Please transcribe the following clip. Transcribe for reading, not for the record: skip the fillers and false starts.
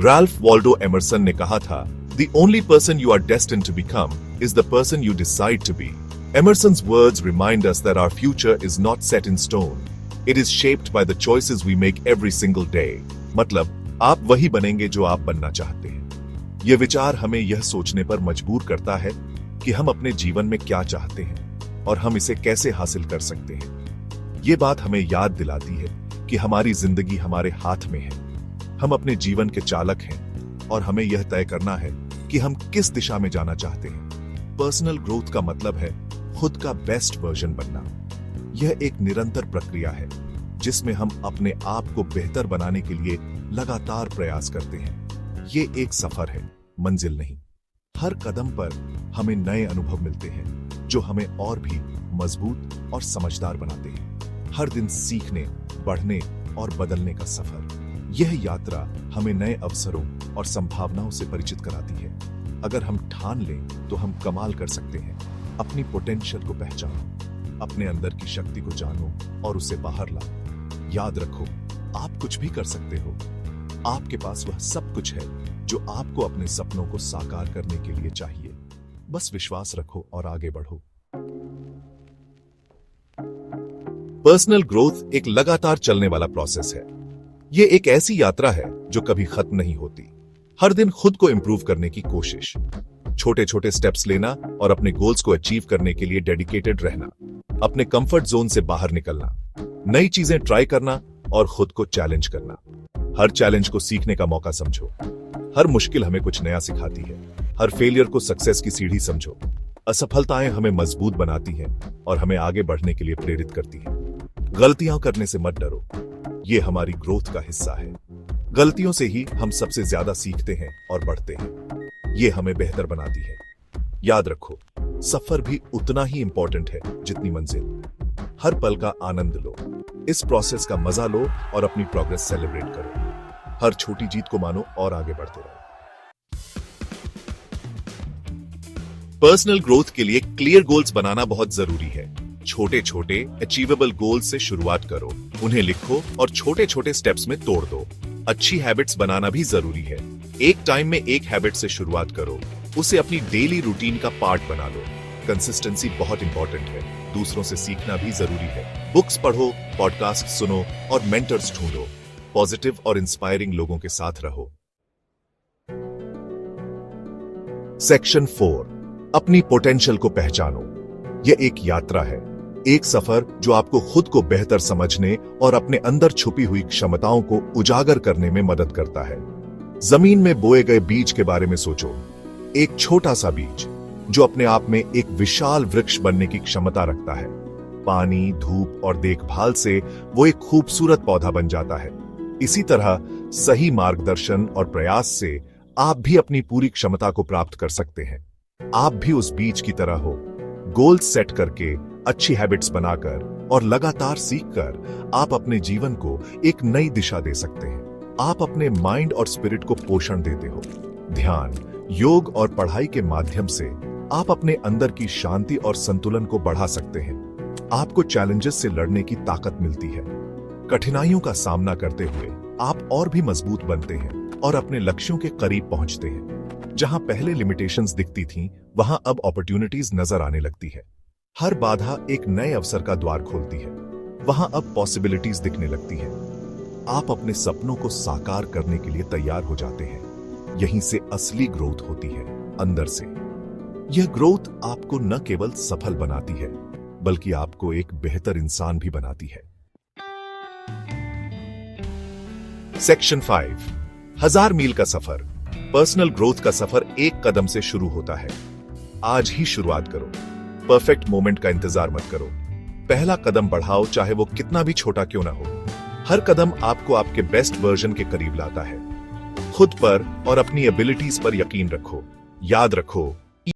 Ralph Waldo Emerson ने कहा था, "The only person you are destined to become is the person you decide to be." Emerson's words remind us that our future is not set in stone. It is shaped by the choices we make every single day. मतलब आप वही बनेंगे जो आप बनना चाहते हैं। ये विचार हमें यह सोचने पर मजबूर करता है कि हम अपने जीवन में क्या चाहते हैं और हम इसे कैसे हासिल कर सकते हैं। ये बात हमें याद दिलाती है कि हमारी जिंदगी हमारे हाथ में है। हम अपने जीवन के चालक हैं और हमें यह तय करना है कि हम किस दिशा में जाना चाहते हैं। पर्सनल ग्रोथ का मतलब है खुद का बेस्ट वर्जन बनना। यह एक निरंतर प्रक्रिया है जिसमें हम अपने आप को बेहतर बनाने के लिए लगातार प्रयास करते हैं। ये एक सफर है, मंजिल नहीं। हर कदम पर हमें नए अनुभव मिलते हैं जो हमें और भी मजबूत और समझदार बनाते हैं। हर दिन सीखने, बढ़ने और बदलने का सफर। यह यात्रा हमें नए अवसरों और संभावनाओं से परिचित कराती है। अगर हम ठान लें तो हम कमाल कर सकते हैं। अपनी पोटेंशियल को पहचानो, अपने अंदर की शक्ति को जानो और उसे बाहर लाओ। याद रखो, आप कुछ भी कर सकते हो। आपके पास वह सब कुछ है जो आपको अपने सपनों को साकार करने के लिए चाहिए। बस विश्वास रखो और आगे बढ़ो। पर्सनल ग्रोथ एक लगातार चलने वाला प्रोसेस है। यह एक ऐसी यात्रा है जो कभी खत्म नहीं होती। हर दिन खुद को इंप्रूव करने की कोशिश, छोटे छोटे स्टेप्स लेना और अपने गोल्स को अचीव करने के लिए डेडिकेटेड रहना, अपने कंफर्ट जोन से बाहर निकलना, नई चीजें ट्राई करना और खुद को चैलेंज करना। हर चैलेंज को सीखने का मौका समझो। हर मुश्किल हमें कुछ नया सिखाती है। हर फेलियर को सक्सेस की सीढ़ी समझो। असफलताएं हमें मजबूत बनाती हैं और हमें आगे बढ़ने के लिए प्रेरित करती हैं। गलतियां करने से मत डरो, ये हमारी ग्रोथ का हिस्सा है। गलतियों से ही हम सबसे ज्यादा सीखते हैं और बढ़ते हैं। ये हमें बेहतर बनाती है। याद रखो, सफर भी उतना ही इंपॉर्टेंट है जितनी मंजिल। हर पल का आनंद लो, इस प्रोसेस का मजा लो और अपनी प्रोग्रेस सेलिब्रेट करो। हर छोटी जीत को मानो और आगे बढ़ते रहो। पर्सनल ग्रोथ के लिए क्लियर गोल्स बनाना बहुत जरूरी है। छोटे छोटे अचीवेबल गोल्स से शुरुआत करो, उन्हें लिखो और छोटे छोटे स्टेप्स में तोड़ दो। अच्छी हैबिट्स बनाना भी जरूरी है। एक टाइम में एक हैबिट से शुरुआत करो, उसे अपनी डेली रूटीन का पार्ट बना लो। कंसिस्टेंसी बहुत इंपॉर्टेंट है। दूसरों से सीखना भी जरूरी है। बुक्स पढ़ो, पॉडकास्ट सुनो और मेंटर्स ढूंढो। पॉजिटिव और इंस्पायरिंग लोगों के साथ रहो। सेक्शन 4, अपनी पोटेंशियल को पहचानो। यह एक यात्रा है, एक सफर जो आपको खुद को बेहतर समझने और अपने अंदर छुपी हुई क्षमताओं को उजागर करने में मदद करता है। जमीन में बोए गए बीज के बारे में सोचो। एक छोटा सा बीज जो अपने आप में एक विशाल वृक्ष बनने की क्षमता रखता है। पानी, धूप और देखभाल से वो एक खूबसूरत पौधा बन जाता है। इसी तरह सही मार्गदर्शन और प्रयास से आप भी अपनी पूरी क्षमता को प्राप्त कर सकते हैं। आप भी उस बीज की तरह हो। गोल सेट करके, अच्छी हैबिट्स बनाकर और लगातार सीखकर आप अपने जीवन को एक नई दिशा दे सकते हैं। आप अपने माइंड और स्पिरिट को पोषण देते हो। ध्यान, योग और पढ़ाई के माध्यम से आप अपने अंदर की शांति और संतुलन को बढ़ा सकते हैं। आपको चैलेंजेस से लड़ने की ताकत मिलती है। कठिनाइयों का सामना करते हुए आप और भी मजबूत बनते हैं और अपने लक्ष्यों के करीब पहुंचते हैं। जहां पहले लिमिटेशंस दिखती थीं, वहां अब अपॉर्चुनिटीज नजर आने लगती है। हर बाधा एक नए अवसर का द्वार खोलती है। वहां अब पॉसिबिलिटीज दिखने लगती है। आप अपने सपनों को साकार करने के लिए तैयार हो जाते हैं। यहीं से असली ग्रोथ होती है, अंदर से। यह ग्रोथ आपको न केवल सफल बनाती है, बल्कि आपको एक बेहतर इंसान भी बनाती है। सेक्शन 5, 1000 मील का सफर। पर्सनल ग्रोथ का सफर एक कदम से शुरू होता है। आज ही शुरुआत करो। परफेक्ट मोमेंट का इंतजार मत करो। पहला कदम बढ़ाओ, चाहे वो कितना भी छोटा क्यों ना हो। हर कदम आपको आपके बेस्ट वर्जन के करीब लाता है। खुद पर और अपनी एबिलिटीज पर यकीन रखो। याद रखो,